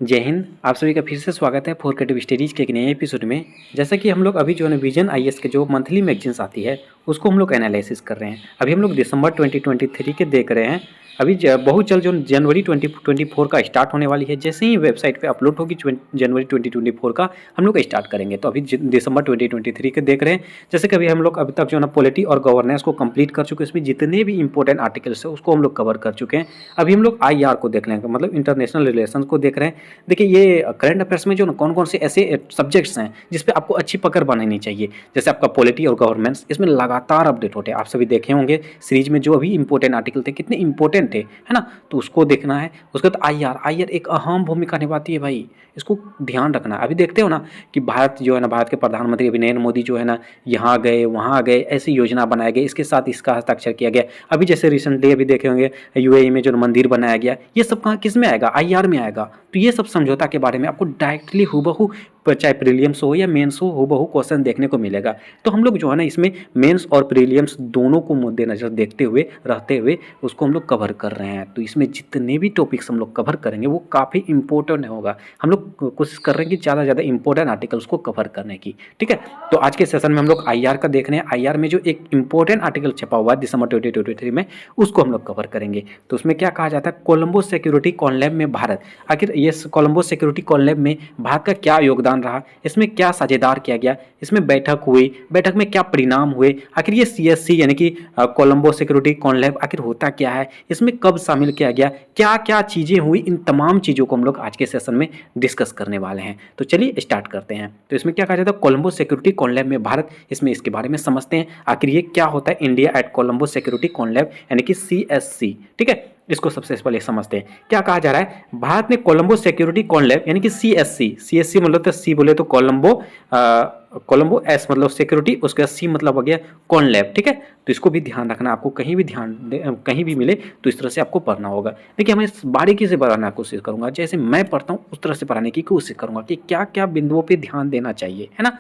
जय हिंद। आप सभी का फिर से स्वागत है फोर क्रिएटिव स्टडीज़ के एक नए एपिसोड में। जैसा कि हम लोग अभी जो है ना विजन आईएएस के जो मंथली मैगजीन्स आती है उसको हम लोग एनालिसिस कर रहे हैं। अभी हम लोग दिसंबर 2023 के देख रहे हैं। अभी बहुत जल्द जो जनवरी 2024 का स्टार्ट होने वाली है। जैसे ही वेबसाइट पे अपलोड होगी जनवरी 2024 का हम लोग स्टार्ट करेंगे। तो अभी दिसंबर 2023 के देख रहे हैं। जैसे कि अभी हम लोग अभी तक जो है ना पॉलिटी और गवर्नेंस को कंप्लीट कर चुके हैं। इसमें जितने भी इंपॉर्टेंट आर्टिकल्स है उसको हम लोग कवर कर चुके हैं। अभी हम लोग आईआर को देख लेंगे, मतलब इंटरनेशनल रिलेशन को देख रहे हैं। देखिए ये करंट अफेयर्स में जो ना कौन कौन से ऐसे सब्जेक्ट्स हैं जिस पे आपको अच्छी पकड़ बनानी चाहिए। जैसे आपका पॉलिटी और गवर्नेंस, इसमें लगातार अपडेट होते हैं। आप सभी देखे होंगे सीरीज में जो अभी इंपॉर्टेंट आर्टिकल थे कितने इंपॉर्टेंट थे, है ना। तो उसको देखना है। उसके बाद आईआर एक अहम भूमिका निभाती है भाई, इसको ध्यान रखना है। अभी देखते हो ना कि भारत जो है ना, भारत के प्रधानमंत्री अभी नरेंद्र मोदी जो है ना यहाँ गए वहाँ गए, ऐसी योजना बनाई गई, इसके साथ इसका हस्ताक्षर किया गया। अभी जैसे रिसेंटली अभी देखे होंगे यूएई में जो मंदिर बनाया गया, ये सब कहाँ किस में आएगा, आईआर में आएगा। तो ये सब समझौता के बारे में आपको डायरेक्टली हूबहू चाहे प्रीलियम्स हो या मेंस हो हूबहू क्वेश्चन देखने को मिलेगा। तो हम लोग जो है ना इसमें मेंस और प्रीलियम्स दोनों को मद्देनजर देखते हुए रहते हुए उसको हम लोग कवर कर रहे हैं। तो इसमें जितने भी टॉपिक्स हम लोग कवर करेंगे वो काफ़ी इंपॉर्टेंट होगा। हम लोग कोशिश कर रहे हैं कि ज़्यादा ज़्यादा इंपॉर्टेंट आर्टिकल्स को कवर करने की, ठीक है। तो आज के सेशन में हम लोग आईआर का देख रहे हैं। आईआर में जो एक इंपॉर्टेंट आर्टिकल छपा हुआ है दिसंबर 2023 में, उसको हम लोग कवर करेंगे। तो उसमें क्या कहा जाता है, कोलंबो सिक्योरिटी कॉन्क्लेव में भारत, आखिर ये कोलंबो सिक्योरिटी कॉन्क्लेव में भारत का क्या योगदान रहा, इसमें क्या साझेदार किया गया, इसमें बैठक हुई, बैठक में क्या परिणाम हुए, आखिर ये सीएससी यानी कि कोलंबो सिक्योरिटी कॉन्क्लेव आखिर होता क्या है, इसमें कब शामिल किया गया, क्या क्या चीज़ें हुई, इन तमाम चीज़ों को हम लोग आज के सेशन में डिस्कस करने वाले हैं। तो चलिए स्टार्ट करते हैं। तो इसमें क्या कहा जाता है, कोलंबो सिक्योरिटी कॉन्क्लेव में भारत, इसमें इसके बारे में समझते हैं आखिर ये क्या होता है, India at Colombo security conclave यानी कि सीएससी, ठीक है। इसको सबसे पहले समझते हैं। क्या कहा जा रहा है, भारत ने कोलंबो सिक्योरिटी कॉन्क्लेव यानी कि सीएससी मतलब तो सी बोले तो कोलंबो एस मतलब सिक्योरिटी, उसके बाद सी मतलब हो गया कॉन्क्लेव, ठीक है। तो इसको भी ध्यान रखना, आपको कहीं भी कहीं भी मिले तो इस तरह से आपको पढ़ना होगा। देखिए मैं बारीकी से पढ़ाने की कोशिश करूंगा, जैसे मैं पढ़ता हूँ उस तरह से पढ़ाने की कोशिश करूंगा कि क्या क्या बिंदुओं पर ध्यान देना चाहिए, है ना।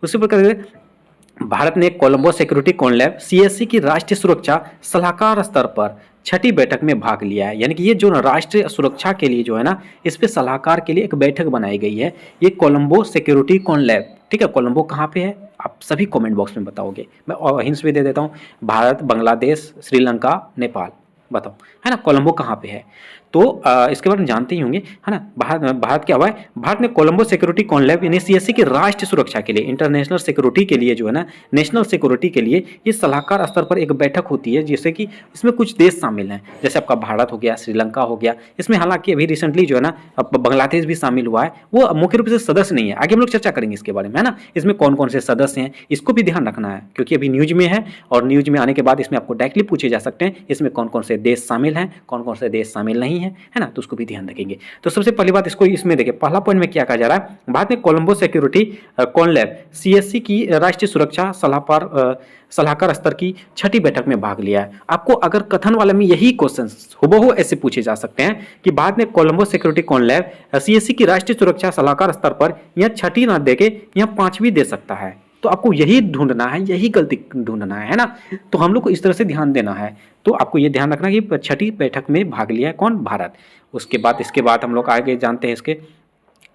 उसी प्रकार भारत ने कोलंबो सिक्योरिटी कॉन्क्लेव सीएससी की राष्ट्रीय सुरक्षा सलाहकार स्तर पर छठी बैठक में भाग लिया है। यानी कि ये जो राष्ट्रीय सुरक्षा के लिए जो है ना, इस पे सलाहकार के लिए एक बैठक बनाई गई है, ये कोलंबो सिक्योरिटी कॉन्क्लेव, ठीक है। कोलंबो कहाँ पे है आप सभी कमेंट बॉक्स में बताओगे, मैं हिंट्स भी दे देता हूँ, भारत, बांग्लादेश, श्रीलंका, नेपाल, बताओ, है ना, कोलंबो कहाँ पे है। तो इसके बारे में जानते ही होंगे, है ना। भारत क्या हुआ है, भारत ने कोलंबो सिक्योरिटी कॉन्क्लेव यानी सीएससी की राष्ट्रीय सुरक्षा के लिए, इंटरनेशनल सिक्योरिटी के लिए जो है ना, नेशनल सिक्योरिटी के लिए ये सलाहकार स्तर पर एक बैठक होती है, जिससे कि इसमें कुछ देश शामिल हैं, जैसे आपका भारत हो गया, श्रीलंका हो गया। इसमें हालांकि अभी रिसेंटली जो है ना बांग्लादेश भी शामिल हुआ है, वो मुख्य रूप से सदस्य नहीं है। आगे हम लोग चर्चा करेंगे इसके बारे में, है ना। इसमें कौन कौन से सदस्य हैं इसको भी ध्यान रखना है, क्योंकि अभी न्यूज में है और न्यूज में आने के बाद इसमें आपको डायरेक्टली पूछे जा सकते हैं इसमें कौन कौन से देश शामिल हैं, कौन कौन से देश शामिल नहीं है ना। तो उसको भी ध्यान रखेंगे। तो सबसे पहली बात इसको इसमें देखिए, पहला पॉइंट में क्या कहा जा रहा है, भारत ने कोलंबो सिक्योरिटी कॉन्क्लेव सीएससी की राष्ट्रीय सुरक्षा सलाहकार स्तर की छठी बैठक में भाग लिया है। आपको अगर कथन वाले में यही क्वेश्चन हुबहू ऐसे पूछे जा सकते हैं कि भारत ने कोलंबो सिक्योरिटी कॉन्क्लेव सीएससी की राष्ट्रीय सुरक्षा सलाहकार स्तर पर यह छठी ना देके यह पांचवी दे सकता है। तो आपको यही ढूंढना है, यही गलती ढूंढना है ना। तो हम लोग को इस तरह से ध्यान देना है। तो आपको ये ध्यान रखना कि छठी बैठक में भाग लिया है कौन, भारत। उसके बाद इसके बाद हम लोग आगे जानते हैं इसके,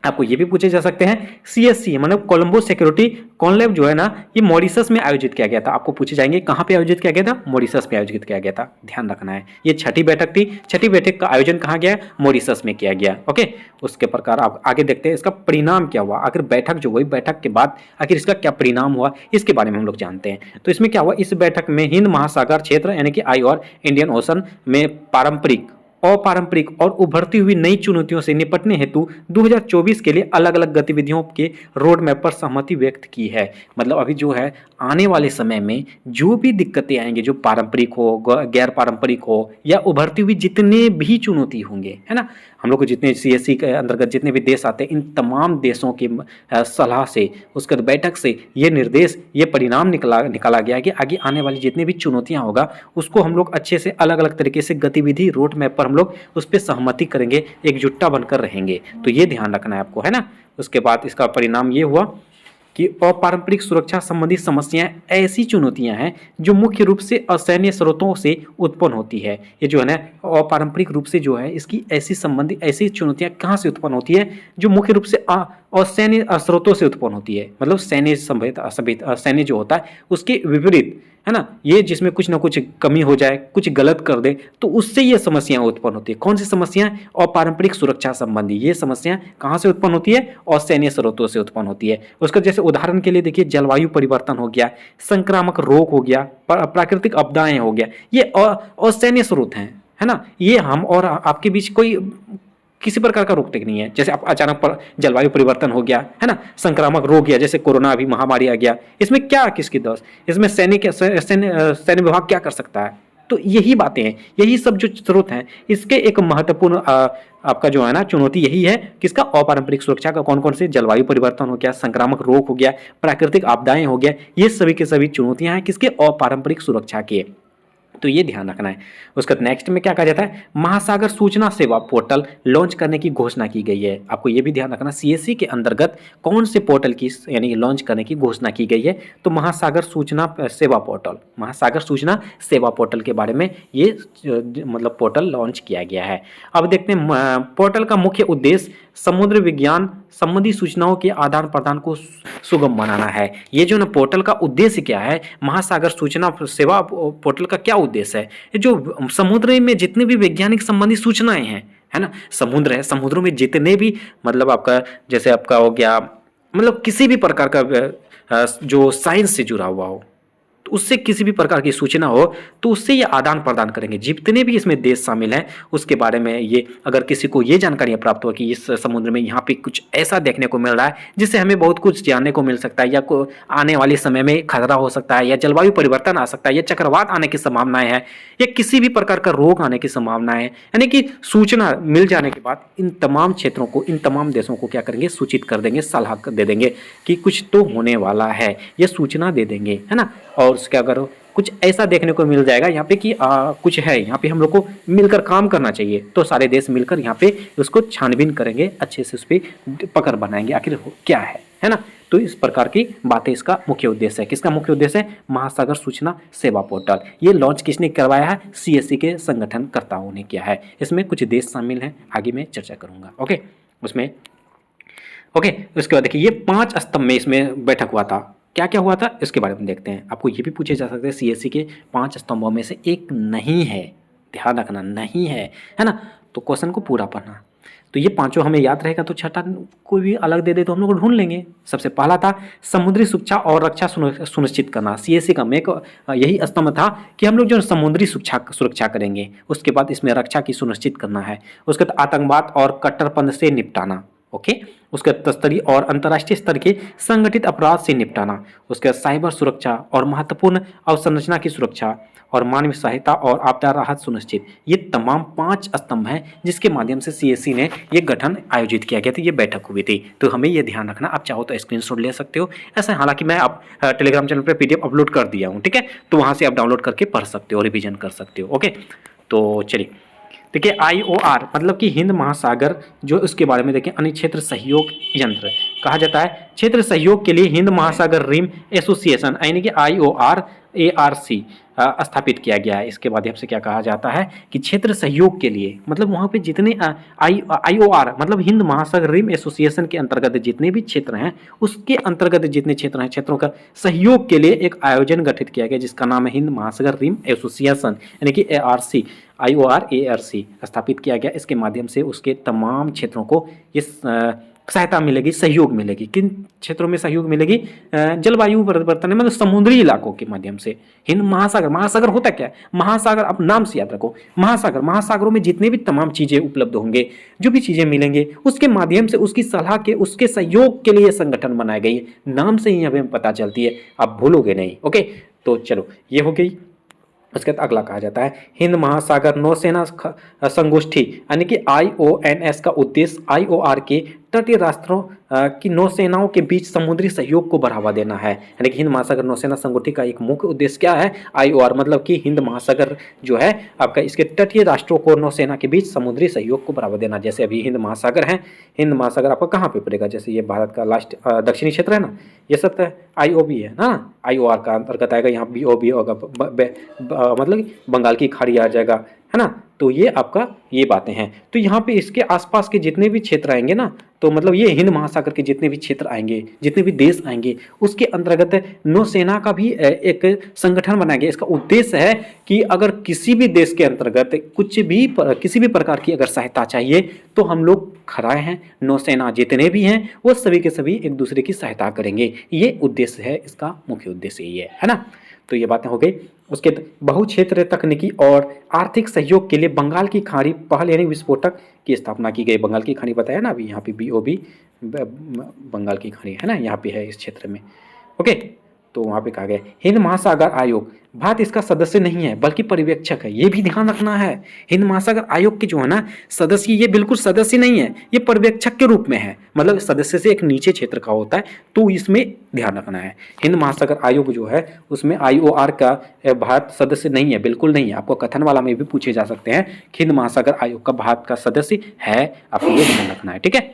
आपको ये भी पूछे जा सकते हैं सीएससी मतलब कोलंबो सिक्योरिटी कॉन्क्लेव जो है ना, ये मॉरिशस में आयोजित किया गया था। आपको पूछे जाएंगे कहाँ पे आयोजित किया गया था, मॉरिशस में आयोजित किया गया था, ध्यान रखना है। ये छठी बैठक थी, छठी बैठक का आयोजन कहाँ गया, मॉरिशस में किया गया, ओके। उसके प्रकार आप आगे देखते हैं इसका परिणाम क्या हुआ, आखिर बैठक जो हुई, बैठक के बाद आखिर इसका क्या परिणाम हुआ, इसके बारे में हम लोग जानते हैं। तो इसमें क्या हुआ, इस बैठक में हिंद महासागर क्षेत्र यानी कि आई और इंडियन ओशन में पारंपरिक, अपारंपरिक और उभरती हुई नई चुनौतियों से निपटने हेतु 2024 के लिए अलग अलग गतिविधियों के रोड मैप पर सहमति व्यक्त की है। मतलब अभी जो है आने वाले समय में जो भी दिक्कतें आएंगे, जो पारंपरिक हो, गैर पारंपरिक हो या उभरती हुई जितने भी चुनौती होंगे, है ना, हम लोग को जितने सीएससी के अंतर्गत जितने भी देश आते हैं, इन तमाम देशों की सलाह से, उसके बैठक से ये निर्देश, ये परिणाम निकाला गया कि आगे आने वाली जितनी भी चुनौतियां होगा उसको हम लोग अच्छे से अलग अलग तरीके से गतिविधि रोड मैप पर हम लोग उस पर सहमति करेंगे, एकजुटता बनकर रहेंगे। तो ये ध्यान रखना है आपको, है ना। उसके बाद इसका परिणाम ये हुआ कि अपारंपरिक सुरक्षा संबंधी समस्याएं ऐसी चुनौतियां हैं जो मुख्य रूप से असैन्य स्रोतों से उत्पन्न होती है। ये जो है ना अपारंपरिक रूप से जो है इसकी ऐसी चुनौतियां कहाँ से उत्पन्न होती है जो मुख्य रूप से असैन्य स्रोतों से उत्पन्न होती है, मतलब सैन्य जो होता है उसके विपरीत, है ना, ये जिसमें कुछ ना कुछ कमी हो जाए, कुछ गलत कर दे, तो उससे ये समस्याएं उत्पन्न होती है। कौन सी समस्याएं? अपारंपरिक सुरक्षा संबंधी। ये समस्याएं कहाँ से उत्पन्न होती है? असैन्य स्रोतों से उत्पन्न होती है। उसका जैसे उदाहरण के लिए देखिए, जलवायु परिवर्तन हो गया, संक्रामक रोग हो गया, प्राकृतिक आपदाएं हो गया, ये असैन्य स्रोत हैं, है ना। ये हम और आपके बीच कोई किसी प्रकार का रोक टोक नहीं है। जैसे अचानक जलवायु परिवर्तन हो गया, है ना, संक्रामक रोग गया, जैसे कोरोना अभी महामारी आ गया, इसमें क्या किसकी दोष? इसमें सैन्य विभाग क्या कर सकता है? तो यही बातें हैं, यही सब जो स्रोत हैं, इसके एक महत्वपूर्ण आपका जो है ना चुनौती यही है, किसका? अपारंपरिक सुरक्षा का। कौन कौन से? जलवायु परिवर्तन हो गया, संक्रामक रोग हो गया, प्राकृतिक आपदाएं हो गया, ये सभी के सभी चुनौतियां हैं किसके? अपारंपरिक सुरक्षा के। तो ये ध्यान रखना है। उसका नेक्स्ट में क्या कहा जाता है? महासागर सूचना सेवा पोर्टल लॉन्च करने की घोषणा की गई है। आपको ये भी ध्यान रखना, सीएससी के अंतर्गत कौन से पोर्टल की यानी लॉन्च करने की घोषणा की गई है? तो महासागर सूचना सेवा पोर्टल, महासागर सूचना सेवा पोर्टल के बारे में ये मतलब पोर्टल लॉन्च किया गया है। अब देखते हैं पोर्टल का मुख्य उद्देश्य समुद्र विज्ञान संबंधी सूचनाओं के आदान प्रदान को सुगम बनाना है। ये जो ना पोर्टल का उद्देश्य क्या है? महासागर सूचना सेवा पोर्टल का क्या उद्देश्य है? जो समुद्र में जितने भी वैज्ञानिक संबंधी सूचनाएं हैं, है ना, समुद्र है, समुद्रों में जितने भी मतलब आपका जैसे आपका हो गया मतलब किसी भी प्रकार का जो साइंस से जुड़ा हुआ हो, तो उससे किसी भी प्रकार की सूचना हो तो उससे ये आदान प्रदान करेंगे। जितने भी इसमें देश शामिल हैं उसके बारे में ये, अगर किसी को ये जानकारियाँ प्राप्त हो कि इस समुद्र में यहाँ पे कुछ ऐसा देखने को मिल रहा है जिससे हमें बहुत कुछ जानने को मिल सकता है, या आने वाले समय में खतरा हो सकता है, या जलवायु परिवर्तन आ सकता है, या चक्रवात आने की संभावनाएं हैं, या किसी भी प्रकार का रोग आने की संभावनाएं है, यानी कि सूचना मिल जाने के बाद इन तमाम क्षेत्रों को, इन तमाम देशों को क्या करेंगे? सूचित कर देंगे, सलाह दे देंगे कि कुछ तो होने वाला है, ये सूचना दे देंगे, है ना। और उसके अगर कुछ ऐसा देखने को मिल जाएगा यहाँ पे कि कुछ है, यहाँ पे हम लोग को मिलकर काम करना चाहिए, तो सारे देश मिलकर यहाँ पे उसको छानबीन करेंगे, अच्छे से उस पर पकड़ बनाएंगे आखिर क्या है ना। तो इस प्रकार की बातें इसका मुख्य उद्देश्य है। किसका मुख्य उद्देश्य है? महासागर सूचना सेवा पोर्टल। ये लॉन्च किसने करवाया है? सीएससी के संगठनकर्ताओं ने किया है। इसमें कुछ देश शामिल हैं, आगे मैं चर्चा करूंगा। ओके, उसमें उसके बाद देखिए ये 5 स्तंभ में इसमें बैठक हुआ था। क्या क्या हुआ था इसके बारे में देखते हैं। आपको ये भी पूछे जा सकते हैं सीएससी के 5 स्तंभों में से एक नहीं है, ध्यान रखना, नहीं है ना। तो क्वेश्चन को पूरा पढ़ना। तो ये पांचों हमें याद रहेगा, तो छठा कोई भी अलग दे दे तो हम लोग ढूंढ लेंगे। सबसे पहला था समुद्री सुरक्षा और रक्षा सुनिश्चित करना। सीएससी का में यही स्तंभ था कि हम लोग जो समुद्री सुरक्षा करेंगे, उसके बाद इसमें रक्षा की सुनिश्चित करना है। उसके बाद आतंकवाद और कट्टरपंथ से निपटाना, ओके। उसके तस्तरीय और अंतर्राष्ट्रीय स्तर के संगठित अपराध से निपटाना। उसके साइबर सुरक्षा और महत्वपूर्ण अवसंरचना की सुरक्षा और मानवीय सहायता और आपदा राहत सुनिश्चित। ये तमाम 5 स्तंभ हैं जिसके माध्यम से सीएससी ने ये गठन आयोजित किया गया था, ये बैठक हुई थी। तो हमें ये ध्यान रखना, आप चाहो तो स्क्रीनशॉट ले सकते हो। ऐसा हालांकि मैं आप टेलीग्राम चैनल पर पीडीएफ अपलोड कर दिया हूँ, ठीक है, तो वहाँ से आप डाउनलोड करके पढ़ सकते हो, रिविजन कर सकते हो। ओके, तो चलिए देखिए IOR मतलब कि हिंद महासागर, जो उसके बारे में देखें, अन्य क्षेत्र सहयोग यंत्र कहा जाता है। क्षेत्र सहयोग के लिए हिंद महासागर रिम एसोसिएशन यानी कि IOR ARC स्थापित किया गया है। इसके माध्यम से क्या कहा जाता है कि क्षेत्र सहयोग के लिए, मतलब वहाँ पे जितने IOR मतलब हिंद महासागर रिम एसोसिएशन के अंतर्गत जितने भी क्षेत्र हैं, उसके अंतर्गत जितने क्षेत्र हैं, क्षेत्रों का सहयोग के लिए एक आयोजन गठित किया गया जिसका नाम है हिंद महासागर रिम एसोसिएशन यानी कि ARC IOR ARC स्थापित किया गया। इसके माध्यम से उसके तमाम क्षेत्रों को इस सहायता मिलेगी, सहयोग मिलेगी। किन क्षेत्रों में सहयोग मिलेगी? जलवायु परिवर्तन मतलब समुद्री इलाकों के माध्यम से। हिंद महासागर, महासागर होता क्या है? महासागर आप नाम से याद रखो, महासागर, महासागरों में जितने भी तमाम चीजें उपलब्ध होंगे, जो भी चीजें मिलेंगे, उसके माध्यम से उसकी सलाह के, उसके सहयोग के लिए संगठन बनाए गए। नाम से ही हमें पता चलती है, आप भूलोगे नहीं। ओके, तो चलो ये हो गई। उसके बाद अगला कहा जाता है हिंद महासागर नौसेना संगोष्ठी यानी कि IONS का उद्देश्य IOR के तटीय राष्ट्रों की नौसेनाओं के बीच समुद्री सहयोग को बढ़ावा देना है। यानी कि हिंद महासागर नौसेना संगठन का एक मुख्य उद्देश्य क्या है, IOR, मतलब कि हिंद महासागर जो है आपका, इसके तटीय राष्ट्रों को नौसेना के बीच समुद्री सहयोग को बढ़ावा देना। जैसे अभी हिंद महासागर है, हिंद महासागर आपका कहाँ पे पड़ेगा, जैसे ये भारत का लास्ट दक्षिणी क्षेत्र है ना, ये सब IOB है ना, IOR का अंतर्गत आएगा। यहाँ BOB होगा, मतलब बंगाल की खाड़ी आ जाएगा, है ना। तो ये आपका ये बातें हैं। तो यहाँ पे इसके आसपास के जितने भी क्षेत्र आएंगे ना, तो मतलब ये हिंद महासागर के जितने भी क्षेत्र आएंगे, जितने भी देश आएंगे, उसके अंतर्गत नौसेना का भी एक संगठन बनाया गया। इसका उद्देश्य है कि अगर किसी भी देश के अंतर्गत किसी भी प्रकार की अगर सहायता चाहिए तो हम लोग खड़े हैं, नौसेना जितने भी हैं वो सभी के सभी एक दूसरे की सहायता करेंगे। ये उद्देश्य है, इसका मुख्य उद्देश्य ये है ना। तो ये बातें हो गई। उसके बहुक्षेत्रीय तकनीकी और आर्थिक सहयोग के लिए बंगाल की खाड़ी पहल यानी विस्फोटक की स्थापना की गई। बंगाल की खाड़ी बताया ना अभी, यहाँ पे BOB बंगाल की खाड़ी है ना, यहाँ पे है इस क्षेत्र में। ओके, तो वहाँ पे कहा गया हिंद महासागर आयोग, भारत इसका सदस्य नहीं है बल्कि पर्यवेक्षक है। ये भी ध्यान रखना है, हिंद महासागर आयोग के जो है ना सदस्य, ये बिल्कुल सदस्य नहीं है, ये पर्यवेक्षक के रूप में है, मतलब सदस्य से एक नीचे क्षेत्र का होता है। तो इसमें ध्यान रखना है, हिंद महासागर आयोग जो है उसमें IOR का भारत सदस्य नहीं है, बिल्कुल नहीं है। आपको कथन वाला में भी पूछे जा सकते हैं, हिंद महासागर आयोग का भारत का सदस्य है, आपको ये ध्यान रखना है, ठीक है।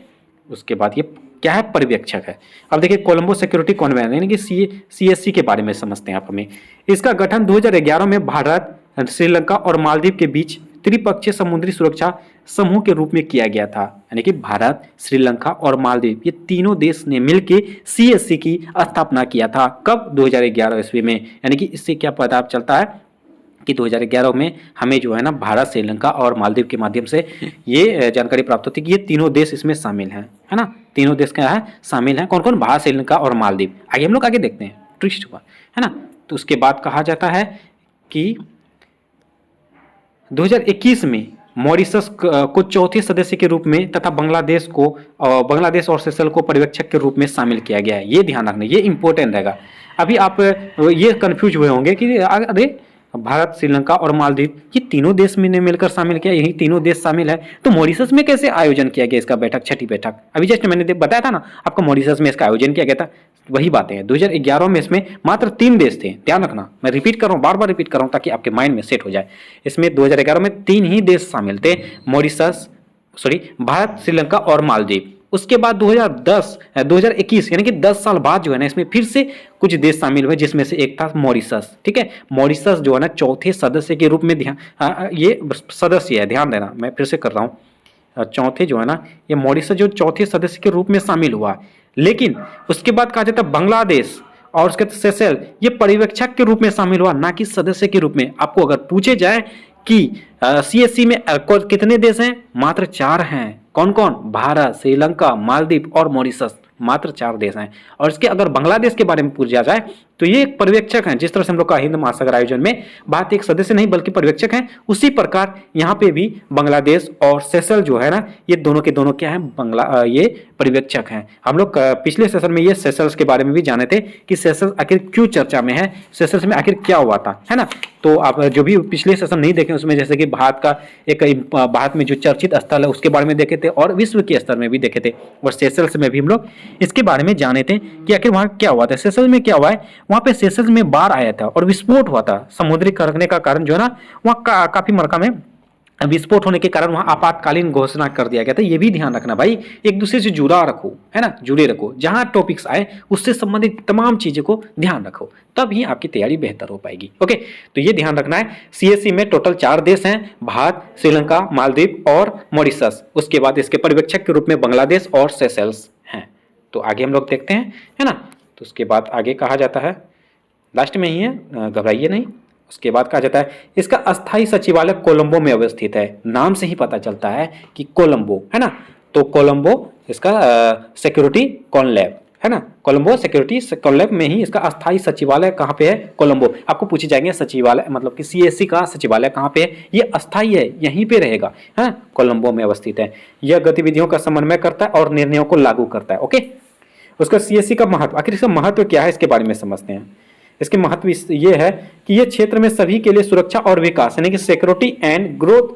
उसके बाद ये क्या है, पर्यवेक्षक है। अब देखिए कोलंबो सिक्योरिटी कॉन्वेंशन यानी कि CSC के बारे में समझते हैं आप हमें। इसका गठन 2011 में भारत, श्रीलंका और मालदीव के बीच त्रिपक्षीय समुद्री सुरक्षा समूह के रूप में किया गया था। यानी कि भारत, श्रीलंका और मालदीव ये तीनों देश ने मिलकर CSC की स्थापना किया था। कब, 2011 ईस्वी में। यानी कि इससे क्या पता चलता है कि 2011 में हमें जो है ना भारत, श्रीलंका और मालदीव के माध्यम से ये जानकारी प्राप्त होती है कि ये तीनों देश इसमें शामिल हैं, है ना। तीनों देश क्या है, शामिल हैं। कौन कौन, भारत, श्रीलंका और मालदीव। आगे हम लोग आगे देखते हैं, ट्विस्ट हुआ, है ना। तो उसके बाद कहा जाता है कि 2021 में मॉरिशस को चौथे सदस्य के रूप में तथा बांग्लादेश और सेशल को पर्यवेक्षक के रूप में शामिल किया गया है। ये ध्यान रखना, ये इंपॉर्टेंट रहेगा। अभी आप ये कंफ्यूज हुए होंगे कि अरे भारत, श्रीलंका और मालदीव ये तीनों देश में ने मिलकर शामिल किया, यही तीनों देश शामिल है, तो मॉरिशस में कैसे आयोजन किया गया इसका बैठक, छठी बैठक। अभी जस्ट मैंने बताया था ना आपको, मॉरिशस में इसका आयोजन किया गया था। वही बातें हैं, 2011 में इसमें मात्र 3 देश थे, ध्यान रखना, मैं रिपीट कर रहा हूँ, बार बार रिपीट कर रहा हूँ ताकि आपके माइंड में सेट हो जाए। इसमें 2011 में 3 ही देश शामिल थे, भारत, श्रीलंका और मालदीव। उसके बाद 2021 यानी कि 10 साल बाद जो है ना इसमें फिर से कुछ देश शामिल हुए, जिसमें से एक था मॉरिशस, ठीक है। मॉरिशस जो है ना चौथे सदस्य के रूप में ये सदस्य है, ध्यान देना, मैं फिर से कर रहा हूँ, चौथे जो है ना ये मॉरिशस जो चौथे सदस्य के रूप में शामिल हुआ। लेकिन उसके बाद कहा जाता है बांग्लादेश और उसके सेशल ये पर्यवेक्षक के रूप में शामिल हुआ, ना कि सदस्य के रूप में। आपको अगर पूछे जाए कि CSC में कितने देश हैं, मात्र 4 हैं। कौन कौन, भारत, श्रीलंका, मालदीव और मॉरिशस, मात्र 4 देश हैं। और इसके अगर बांग्लादेश के बारे में पूछा जाए तो ये एक पर्यवेक्षक हैं। जिस तरह से हम लोग का हिंद महासागर आयोजन में भारत एक सदस्य नहीं बल्कि पर्यवेक्षक हैं, उसी प्रकार यहाँ पे भी बांग्लादेश और सेशल जो है ना ये दोनों के दोनों क्या है, ये पर्यवेक्षक हैं। हम लोग पिछले सेशन में ये सेशल्स के बारे में भी जाने थे कि सेशल्स आखिर क्यों चर्चा में है, सेशल्स में आखिर क्या हुआ था, है ना। तो आप जो भी पिछले सेशन नहीं देखे उसमें जैसे कि भारत में जो चर्चित स्थल है उसके बारे में देखे थे और विश्व के स्तर में भी देखे थे, और सेशल्स में भी हम लोग इसके बारे में जाने थे कि आखिर वहाँ क्या हुआ था। सेशल्स में क्या हुआ है, वहाँ पे सेशल्स में बाढ़ आया था और विस्फोट हुआ था। समुद्री खड़कने का कारण जो है ना वहाँ काफी मात्रा में विस्फोट होने के कारण वहां आपातकालीन घोषणा कर दिया गया था। ये भी ध्यान रखना भाई, एक दूसरे से जुड़ा रखो, है ना, जुड़े रखो। जहां टॉपिक्स आए उससे संबंधित तमाम चीजों को ध्यान रखो, तब ही आपकी तैयारी बेहतर हो पाएगी। ओके, तो ये ध्यान रखना है। CSC में टोटल 4 देश हैं, भारत, श्रीलंका, मालदीव और मॉरिशस। उसके बाद इसके पर्यवेक्षक के रूप में बांग्लादेश और सेशल्स हैं। तो आगे हम लोग देखते हैं, है ना। तो उसके बाद आगे कहा जाता है, लास्ट में ही है, घबराइए नहीं। उसके बाद कहा जाता है इसका अस्थायी सचिवालय कोलंबो में अवस्थित है। नाम से ही पता चलता है कि कोलंबो, है ना। तो कोलंबो इसका सिक्योरिटी कॉनक्लेव, है ना, कोलंबो सिक्योरिटी कॉनक्लेव में ही इसका अस्थायी सचिवालय कहाँ पे है, कोलंबो। आपको पूछे जाएंगे सचिवालय मतलब कि CSC का सचिवालय कहाँ पे है, ये अस्थायी है, यहीं पे रहेगा, है, कोलंबो में अवस्थित है। यह गतिविधियों का समन्वय करता है और निर्णयों को लागू करता है। ओके, उसका CSC का महत्व, आखिर इसका महत्व क्या है इसके बारे में समझते हैं। इसके महत्व ये है कि ये क्षेत्र में सभी के लिए सुरक्षा और विकास यानी कि security and growth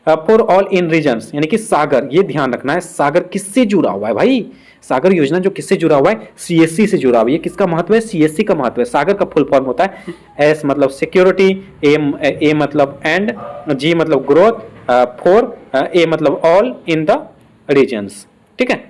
for all in regions, यानी कि सागर, ये ध्यान रखना है सागर किससे जुड़ा हुआ है भाई, सागर योजना जो किससे जुड़ा हुआ है, सीएससी से जुड़ा हुआ है। किसका महत्व है, सीएससी का महत्व है। सागर का फुल फॉर्म होता है एस मतलब सिक्योरिटी, ए मतलब एंड, जी मतलब ग्रोथ, फोर ए मतलब ऑल इन द रीजन्स। ठीक है,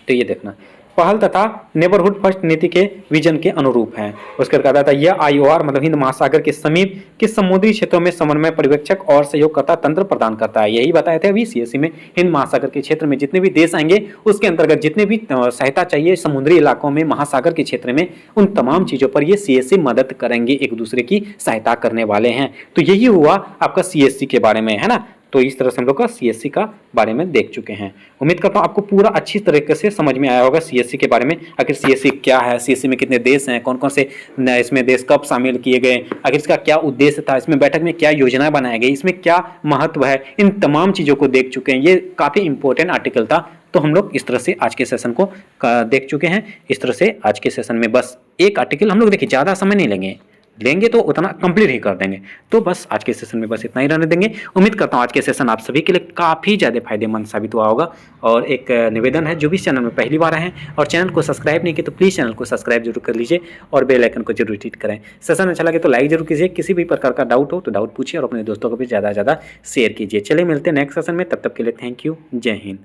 तो ये देखना पहल तथा नेबरहुड फर्स्ट नीति के विजन के अनुरूप है। उसके बाद आता है यह आईओआर मतलब हिंद महासागर के समीप के समुद्री क्षेत्रों में समन्वय, पर्यवेक्षक और सहयोगकर्ता तंत्र प्रदान करता है। यही बताए थे अभी सीएससी में, हिंद महासागर के क्षेत्र में जितने भी देश आएंगे उसके अंतर्गत जितने भी सहायता चाहिए समुद्री इलाकों में, महासागर के क्षेत्र में, उन तमाम चीजों पर ये सीएससी मदद करेंगे, एक दूसरे की सहायता करने वाले हैं। तो यही हुआ आपका सीएससी के बारे में, है ना। तो इस तरह से हम लोग का सीएससी का बारे में देख चुके हैं। उम्मीद करता हूँ आपको पूरा अच्छी तरीके से समझ में आया होगा सीएससी के बारे में। आखिर सीएससी क्या है, सीएससी में कितने देश हैं, कौन कौन से इसमें देश कब शामिल किए गए, आखिर इसका क्या उद्देश्य था, इसमें बैठक में क्या योजना बनाई गई, इसमें क्या महत्व है, इन तमाम चीज़ों को देख चुके हैं। ये काफ़ी इंपॉर्टेंट आर्टिकल था। तो हम लोग इस तरह से आज के सेशन को देख चुके हैं। इस तरह से आज के सेशन में बस एक आर्टिकल हम लोग देखिए, ज़्यादा समय नहीं लेंगे तो उतना कंप्लीट ही कर देंगे। तो बस आज के सेशन में बस इतना ही रहने देंगे। उम्मीद करता हूँ आज के सेशन आप सभी के लिए काफ़ी ज़्यादा फायदेमंद साबित हुआ होगा। और एक निवेदन है, जो भी इस चैनल में पहली बार आए हैं और चैनल को सब्सक्राइब नहीं किया तो प्लीज़ चैनल को सब्सक्राइब जरूर कर लीजिए और बेल आइकन को जरूर हिट करें। सेशन अच्छा लगे तो लाइक जरूर कीजिए, किसी भी प्रकार का डाउट हो तो डाउट पूछिए और अपने दोस्तों को भी ज़्यादा से ज़्यादा शेयर कीजिए। चलिए मिलते हैं नेक्स्ट सेशन में, तब तक के लिए थैंक यू, जय हिंद।